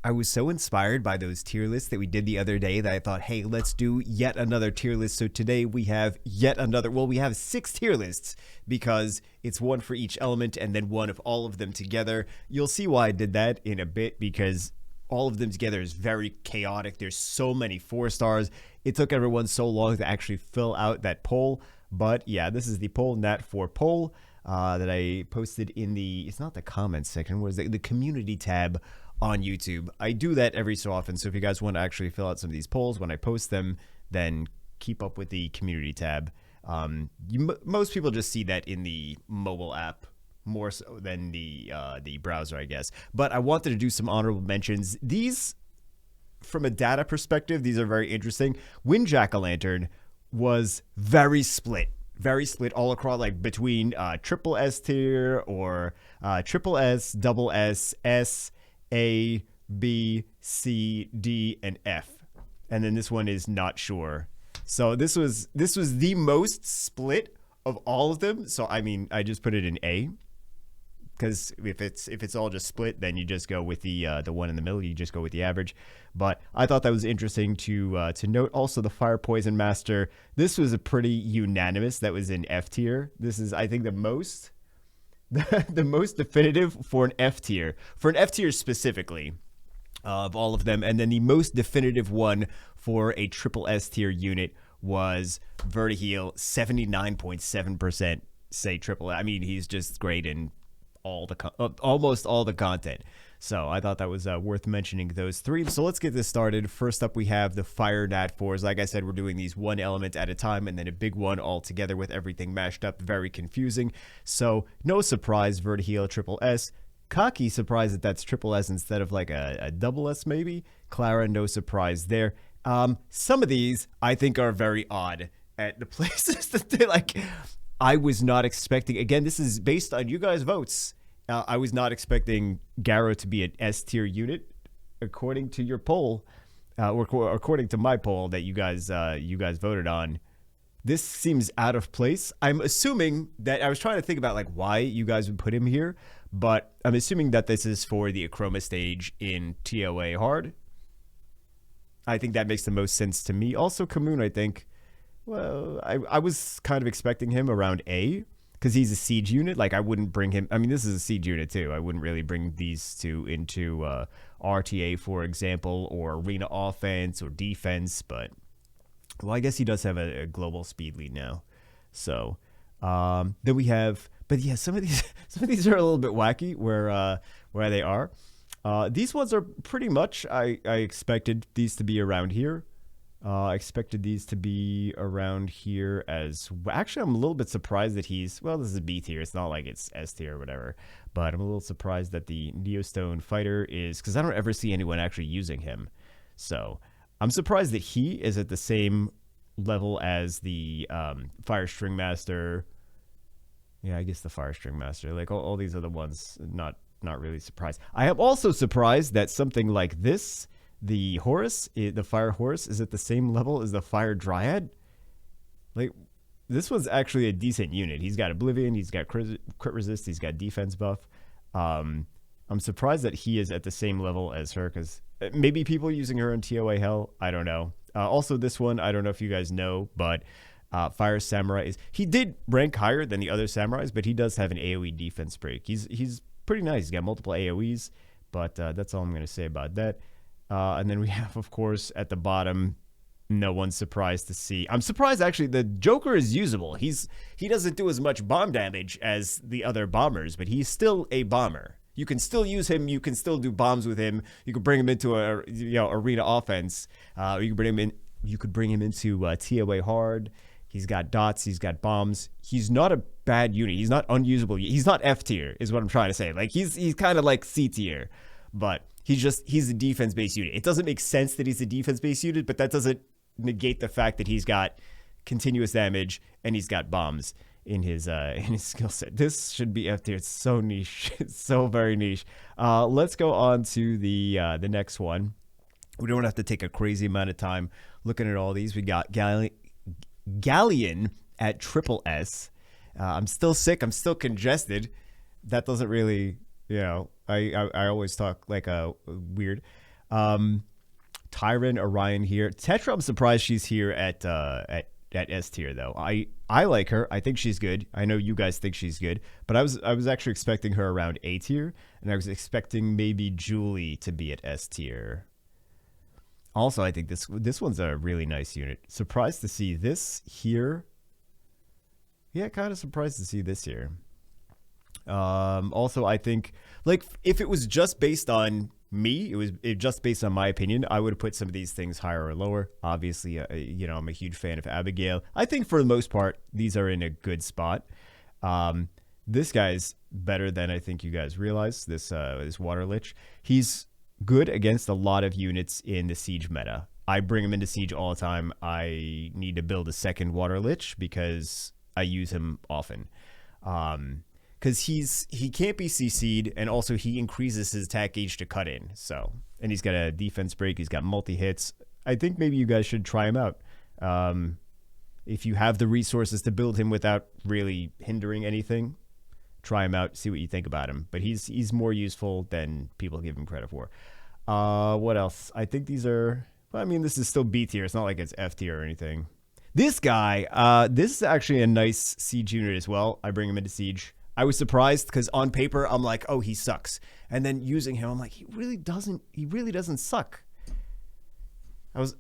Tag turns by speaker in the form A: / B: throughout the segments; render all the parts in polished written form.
A: I was so inspired by those tier lists that we did the other day that I thought, hey, let's do yet another tier list. So today we have yet another, well, we have 6 tier lists because it's one for each element and then one of all of them together. You'll see why I did that in a bit because all of them together is very chaotic. There's so many 4 stars. It took everyone so long to actually fill out that poll. But yeah, this is the poll, NAT-4 poll that I posted in the, it's not the comments section, what is it? The community tab on YouTube. I do that every so often, so if you guys want to actually fill out some of these polls when I post them, then keep up with the community tab. Most people just see that in the mobile app more so than the browser, I guess. But I wanted to do some honorable mentions. These, from a data perspective, these are very interesting. Wind Jack-o'-lantern was very split all across, like between triple S tier or triple S, double S, S, A, B, C, D, and F. And then this one is not sure. So this was the most split of all of them. So I mean, I just put it in A because if it's all just split, then you just go with the one in the middle. You just go with the average. But I thought that was interesting to note. Also, the Fire Poison Master. This was a pretty unanimous. That was in F tier. This is, I think, the most definitive for an F tier. For an F tier specifically, of all of them. And then the most definitive one for a triple S tier unit was Vertiheel, 79.7% say triple. I mean, he's just great in almost all the content. So I thought that was worth mentioning, those 3. So let's get this started. First up, we have the Fire NAT-4s. Like I said, we're doing these one element at a time and then a big one all together with everything mashed up. Very confusing. So no surprise, Vertiheel, triple S. Cocky, surprised that that's triple S instead of like a double S maybe. Clara, no surprise there. Some of these I think are very odd at the places that they like. I was not expecting, again, this is based on you guys' votes. I was not expecting Garo to be an S tier unit, according to your poll, or according to my poll that you guys voted on. This seems out of place. I'm assuming that, I was trying to think about like why you guys would put him here, but I'm assuming that this is for the Achroma stage in TOA hard. I think that makes the most sense to me. Also, Kamoon, I think. Well, I was kind of expecting him around A because he's a siege unit. Like, I wouldn't bring him. I mean, this is a siege unit too. I wouldn't really bring these two into RTA, for example, or arena offense or defense. But, well, I guess he does have a global speed lead now. So then we have, but yeah, some of these are a little bit wacky where they are. These ones are pretty much, I expected these to be around here. I expected these to be around here as well. Actually, I'm a little bit surprised that he's, well, this is B tier. It's not like it's S tier or whatever, but I'm a little surprised that the Neostone Fighter is, because I don't ever see anyone actually using him. So I'm surprised that he is at the same level as the Fire String Master. Yeah, I guess the Fire String Master. Like all these other ones, not really surprised. I am also surprised that something like this, the Horus, the Fire Horus, is at the same level as the Fire Dryad. Like, this one's actually a decent unit. He's got Oblivion, he's got crit resist, he's got defense buff. I'm surprised that he is at the same level as her, because maybe people using her in TOA Hell, I don't know. Also, this one, I don't know if you guys know, but Fire Samurai he did rank higher than the other Samurais, but he does have an AoE defense break. He's pretty nice. He's got multiple AoEs, but that's all I'm going to say about that. And then we have, of course, at the bottom, no one's surprised to see. I'm surprised, actually, the Joker is usable. He doesn't do as much bomb damage as the other bombers, but he's still a bomber. You can still use him. You can still do bombs with him. You can bring him into a arena offense. You could bring him into TOA hard. He's got dots. He's got bombs. He's not a bad unit. He's not unusable. He's not F tier, is what I'm trying to say. Like, he's kind of like C tier, but he's a defense-based unit. It doesn't make sense that he's a defense-based unit, but that doesn't negate the fact that he's got continuous damage and he's got bombs in his skill set. This should be F tier. It's so niche. It's so very niche. Let's go on to the next one. We don't have to take a crazy amount of time looking at all these. We got Galleon at triple S. I'm still sick. I'm still congested. That doesn't really, I always talk like a weird. Tyron, Orion here. Tetra, I'm surprised she's here at S tier though. I like her. I think she's good. I know you guys think she's good, but I was actually expecting her around A tier, and I was expecting maybe Julie to be at S tier. Also, I think this one's a really nice unit. Surprised to see this here. Yeah, kind of surprised to see this here. Also, I think, like, if it was just based on me, it just based on my opinion, I would have put some of these things higher or lower. Obviously, you know, I'm a huge fan of Abigail. I think for the most part, these are in a good spot. This guy's better than I think you guys realize. This Water Lich. He's good against a lot of units in the Siege meta. I bring him into Siege all the time. I need to build a second Water Lich because I use him often. Because he can't be CC'd, and also he increases his attack gauge to cut in. So, and he's got a defense break. He's got multi-hits. I think maybe you guys should try him out. If you have the resources to build him without really hindering anything, try him out, see what you think about him. But he's more useful than people give him credit for. What else? I think these are... Well, I mean, this is still B tier. It's not like it's F tier or anything. This guy, this is actually a nice Siege unit as well. I bring him into Siege. I was surprised because on paper, I'm like, oh, he sucks. And then using him, I'm like, he really doesn't suck. I was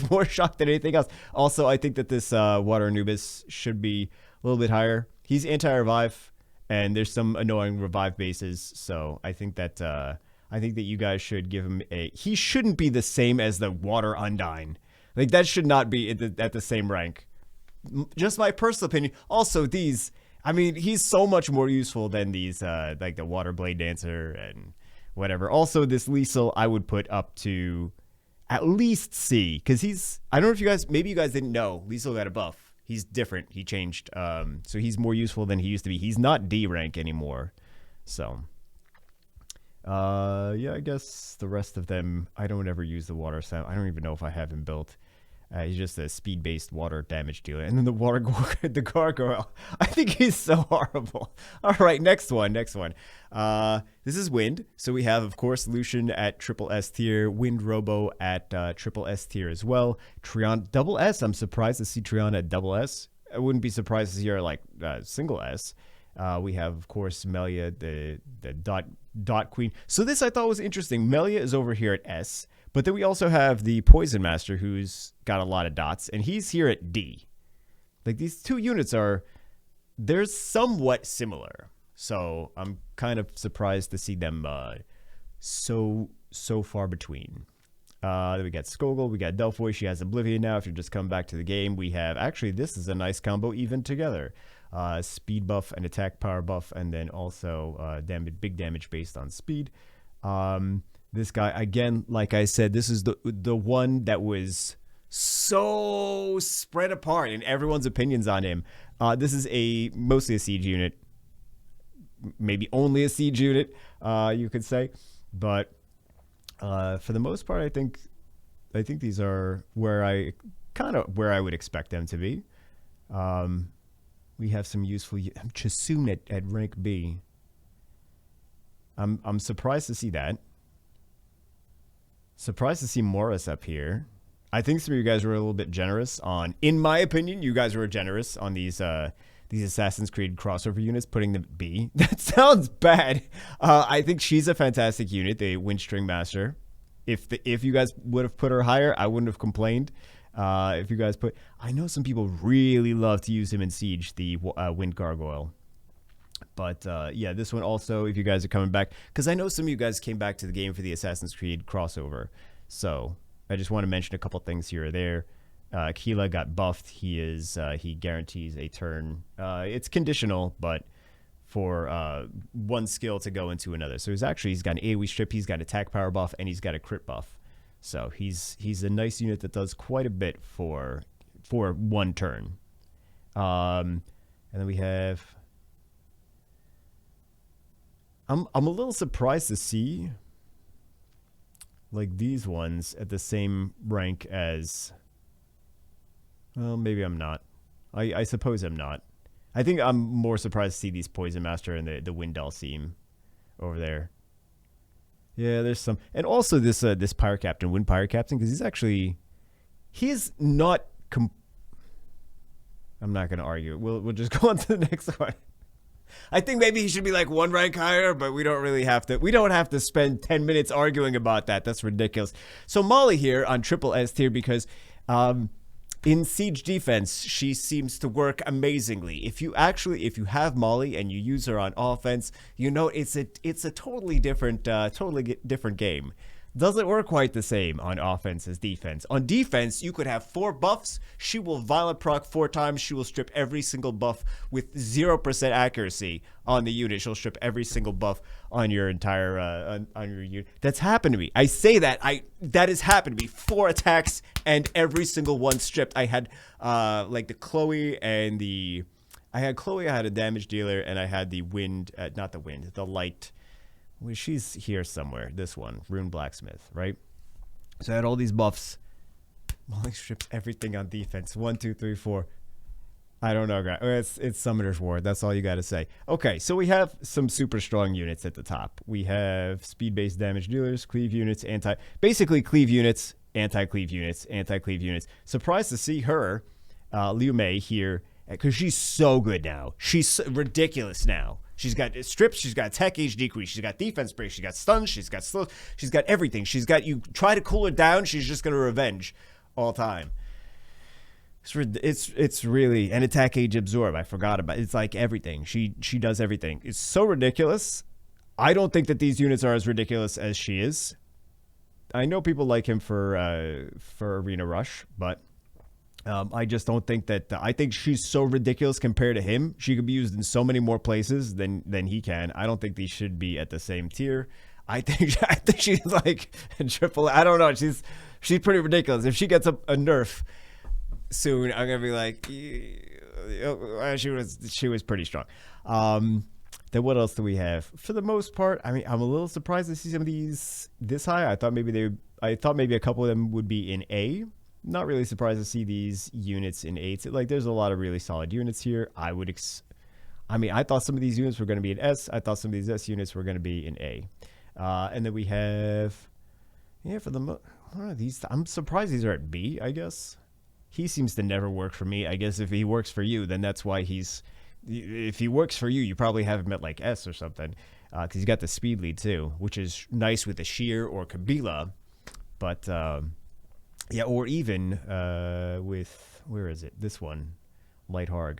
A: more shocked than anything else. Also, I think that this Water Anubis should be a little bit higher. He's anti-revive, and there's some annoying revive bases. So I think that you guys should give him a... He shouldn't be the same as the Water Undyne. Like, that should not be at the same rank. Just my personal opinion. Also, these... I mean, he's so much more useful than these, like the Water Blade Dancer and whatever. Also, this Liesel, I would put up to at least C. Because he's... I don't know if you guys... Maybe you guys didn't know. Liesel got a buff. He's different. He changed. So he's more useful than he used to be. He's not D rank anymore. So... yeah, I guess the rest of them, I don't ever use the water sound. I don't even know if I have him built. He's just a speed-based water damage dealer. And then the gargoyle. I think he's so horrible. All right, next one. This is Wind. So we have, of course, Lucian at triple S tier. Wind Robo at triple S tier as well. Trion double S. I'm surprised to see Trion at double S. I wouldn't be surprised to see her like single S. We have, of course, Melia, the dot queen. So this I thought was interesting. Melia is over here at S, but then we also have the Poison Master who's got a lot of dots, and he's here at D. Like, these two units they're somewhat similar. So I'm kind of surprised to see them so far between. Then we got Skogul, we got Delphoy. She has Oblivion now. If you're just coming back to the game, we have... Actually, this is a nice combo even together. Speed buff and attack power buff, and then also big damage based on speed. This guy, again, like I said, this is the one that was so spread apart in everyone's opinions on him. This is mostly a siege unit, maybe only a siege unit, you could say, but for the most part, I think these are where I would expect them to be. We have some useful... Chasun at rank B. I'm surprised to see that. Surprised to see Morris up here. I think some of you guys were a little bit generous on... In my opinion, you guys were generous on these Assassin's Creed crossover units, putting them at B. That sounds bad. I think she's a fantastic unit, the Windstring Master. If you guys would have put her higher, I wouldn't have complained. If you guys put... I know some people really love to use him in Siege, the Wind Gargoyle. But, yeah, this one also, if you guys are coming back... Because I know some of you guys came back to the game for the Assassin's Creed crossover. So, I just want to mention a couple things here or there. Keela got buffed. He guarantees a turn. It's conditional, but for one skill to go into another. So, he's got an AoE strip, he's got attack power buff, and he's got a crit buff. So he's a nice unit that does quite a bit for one turn. And then we have... I'm a little surprised to see like these ones at the same rank as... Well, maybe I'm not. I suppose I'm not. I think I'm more surprised to see these Poison Master and the Wind Dalsim over there. Yeah, there's some, and also this pirate captain, wind pirate captain, because he is not. I'm not going to argue. We'll just go on to the next one. I think maybe he should be like one rank higher, but we don't really have to. We don't have to spend 10 minutes arguing about that. That's ridiculous. So Molly here on triple S tier because in siege defense, she seems to work amazingly. If you have Molly and you use her on offense, you know it's a totally different game. Doesn't work quite the same on offense as defense. On defense, you could have 4 buffs. She will violent proc 4 times. She will strip every single buff with 0% accuracy on the unit. She'll strip every single buff on your entire on your unit. That's happened to me. I say that that has happened to me. 4 attacks and every single one stripped. I had like the Chloe and the I had a damage dealer, and I had the wind, not the wind, the light. Well, she's here somewhere. This one, Rune Blacksmith, right? So I had all these buffs. Molly strips everything on defense. 1, 2, 3, 4. I don't know, guys. It's Summoner's War. That's all you got to say. Okay, so we have some super strong units at the top. We have speed-based damage dealers, cleave units, basically cleave units, anti-cleave units, anti-cleave units. Surprised to see her, Liu Mei here, because she's so good now. She's ridiculous now. She's got strips, she's got tech age decrease, she's got defense break, she's got stuns, she's got slow, she's got everything. She's got, you try to cool her down, she's just going to revenge all time. It's really, and attack age absorb, I forgot about it. It's like everything. She does everything. It's so ridiculous. I don't think that these units are as ridiculous as she is. I know people like him for Arena Rush, but I just don't think that. I think she's so ridiculous compared to him. She could be used in so many more places than he can. I don't think these should be at the same tier. I think she's like a triple. I don't know. She's pretty ridiculous. If she gets a nerf soon, I'm gonna be like, she was pretty strong. Then what else do we have? For the most part, I mean, I'm a little surprised to see some of these this high. I thought maybe a couple of them would be in A. Not really surprised to see these units in 8s. Like, there's a lot of really solid units here. I thought some of these units were going to be in S. I thought some of these S units were going to be in A. And then we have, for the these. I'm surprised these are at B, I guess. He seems to never work for me. I guess if he works for you, then that's why if he works for you, you probably have him at like S or something. Because he's got the speed lead too, which is nice with the Sheer or Kabila. But, yeah, or even with, where is it? This one, Light Harg,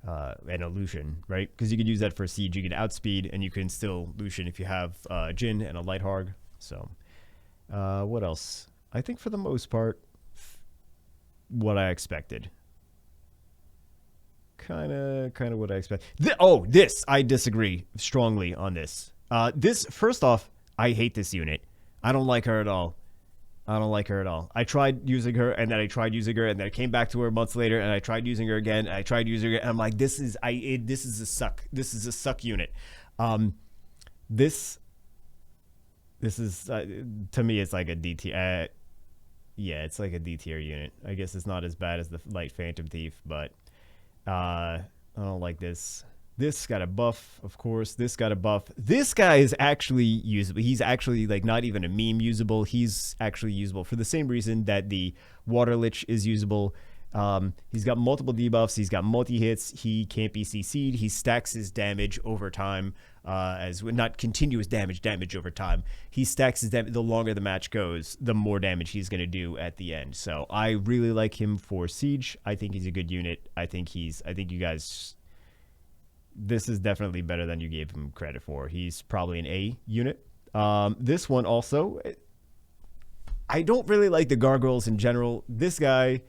A: and a Lucian, right? Because you could use that for siege. You can outspeed, and you can still Lucian if you have Jin and a Light Harg. So, what else? I think for the most part, what I expected. Kind of what I expect. This I disagree strongly on this. First off, I hate this unit. I don't like her at all. I tried using her, and then I tried using her, and then I came back to her months later, and I tried using her again. And I tried using her, and I'm like, this is a suck. This is a suck unit. This is to me, it's like a D tier. Yeah, it's like a D tier unit. I guess it's not as bad as the Light Phantom Thief, but I don't like this. This got a buff, of course. This got a buff. This guy is actually usable. He's actually like not even a meme usable. He's actually usable for the same reason that the Water Lich is usable. He's got multiple debuffs. He's got multi-hits. He can't be CC'd. He stacks his damage over time, not continuous damage over time. He stacks his damage. The longer the match goes, the more damage he's going to do at the end. So I really like him for Siege. I think he's a good unit. I think you guys... This is definitely better than you gave him credit for. He's probably an A unit. This one also, I don't really like the gargoyles in general. This guy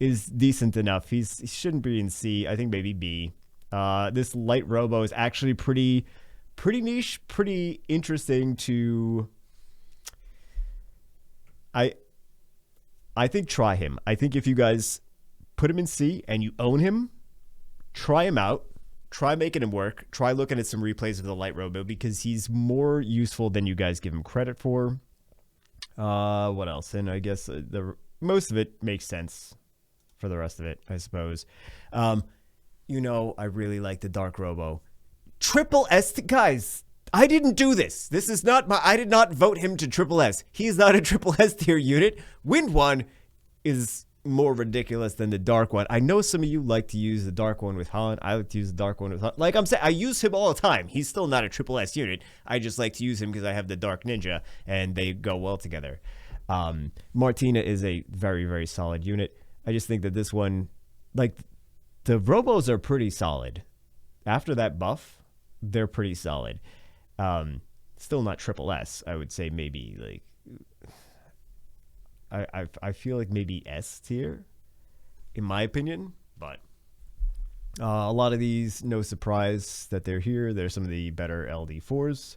A: is decent enough. He shouldn't be in C. I think maybe B. This light robo is actually pretty niche, pretty interesting to... I think try him. I think if you guys put him in C and you own him, try him out. Try making him work. Try looking at some replays of the Light Robo because he's more useful than you guys give him credit for. What else? And I guess most of it makes sense for the rest of it, I suppose. I really like the Dark Robo. Triple S, guys, I didn't do this. This is not my. I did not vote him to triple S. He is not a triple S tier unit. Wind one is more ridiculous than the dark one. I know some of you like to use the dark one with Han. I like to use the dark one with Han. Like I'm saying, I use him all the time. He's still not a triple S unit. I just like to use him because I have the dark ninja and they go well together. Martina is a very, very solid unit. I just think that this one, like, the robos are pretty solid. After that buff, they're pretty solid. Still not triple S. I would say maybe like I feel like maybe S tier, in my opinion. But a lot of these, no surprise that they're here. They're some of the better LD4s.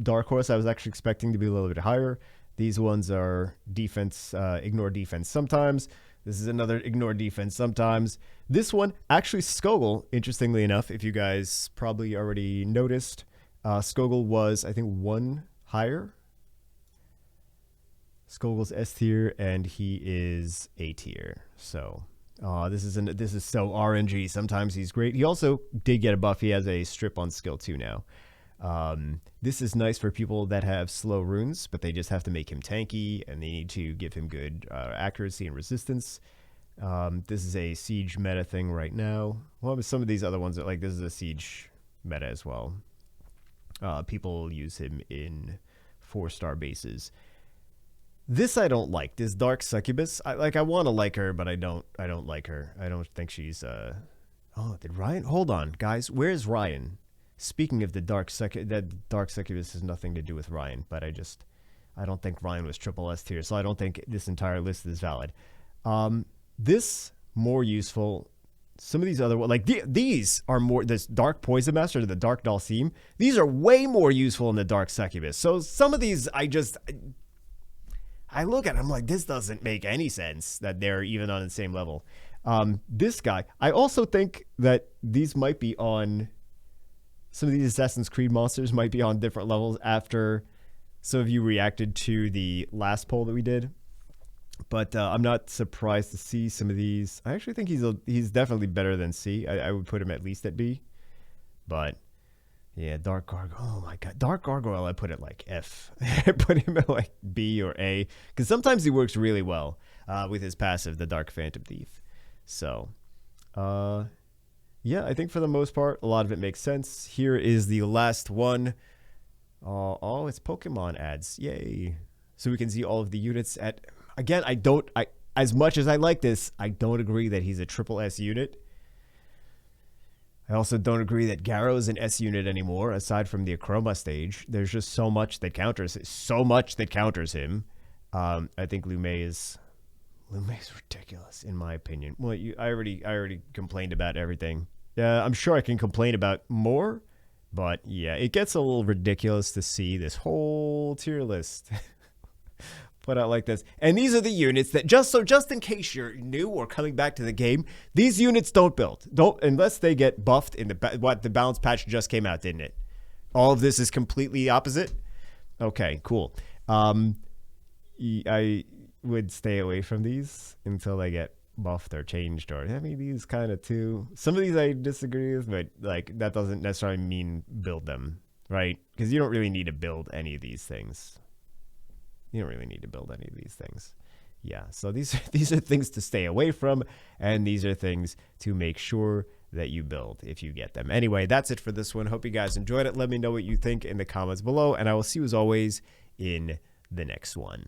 A: Dark Horse, I was actually expecting to be a little bit higher. These ones are defense, ignore defense sometimes. This is another ignore defense sometimes. This one, actually Skogul, interestingly enough, if you guys probably already noticed, Skogul was, I think, one higher. Skogul's S tier, and he is A tier. So this is so RNG. Sometimes he's great. He also did get a buff. He has a strip on skill 2 now. This is nice for people that have slow runes, but they just have to make him tanky, and they need to give him good accuracy and resistance. This is a siege meta thing right now. Well, some of these other ones, like this is a siege meta as well. People use him in 4-star bases. This I don't like. This Dark Succubus. I want to like her, but I don't like her. I don't think she's Oh, did Ryan? Hold on, guys. Where's Ryan? Speaking of the Dark Succubus has nothing to do with Ryan, but I don't think Ryan was triple S tier, so I don't think this entire list is valid. This more useful. Some of these other, like these are more, this Dark Poison Master to the Dark Dalsim, these are way more useful in the Dark Succubus. So some of these I look at them like, this doesn't make any sense that they're even on the same level. This guy, I also think that these might be on, some of these Assassin's Creed monsters might be on different levels after some of you reacted to the last poll that we did. But I'm not surprised to see some of these. I actually think he's definitely better than C. I would put him at least at B. But yeah, Dark Gargoyle. Oh my god, Dark Gargoyle. I put it like F. I put him at like B or A because sometimes he works really well with his passive, the Dark Phantom Thief. So, yeah, I think for the most part, a lot of it makes sense. Here is the last one. Oh, it's Pokemon ads. Yay! So we can see all of the units at. Again, as much as I like this, I don't agree that he's a triple S unit. I also don't agree that Garo is an S unit anymore, aside from the Akroma stage. There's just so much that counters him. I think Lume is ridiculous, in my opinion. Well, I already complained about everything. I'm sure I can complain about more, but yeah, it gets a little ridiculous to see this whole tier list put out like this. And these are the units that, just in case you're new or coming back to the game, these units don't build. Unless they get buffed in the balance patch just came out, didn't it? All of this is completely opposite. Okay, cool. I would stay away from these until they get buffed or changed, or I mean these kind of too. Some of these I disagree with, but like that doesn't necessarily mean build them, right? Because you don't really need to build any of these things. You don't really need to build any of these things. Yeah, so these are things to stay away from, and these are things to make sure that you build if you get them. Anyway, that's it for this one. Hope you guys enjoyed it. Let me know what you think in the comments below, and I will see you as always in the next one.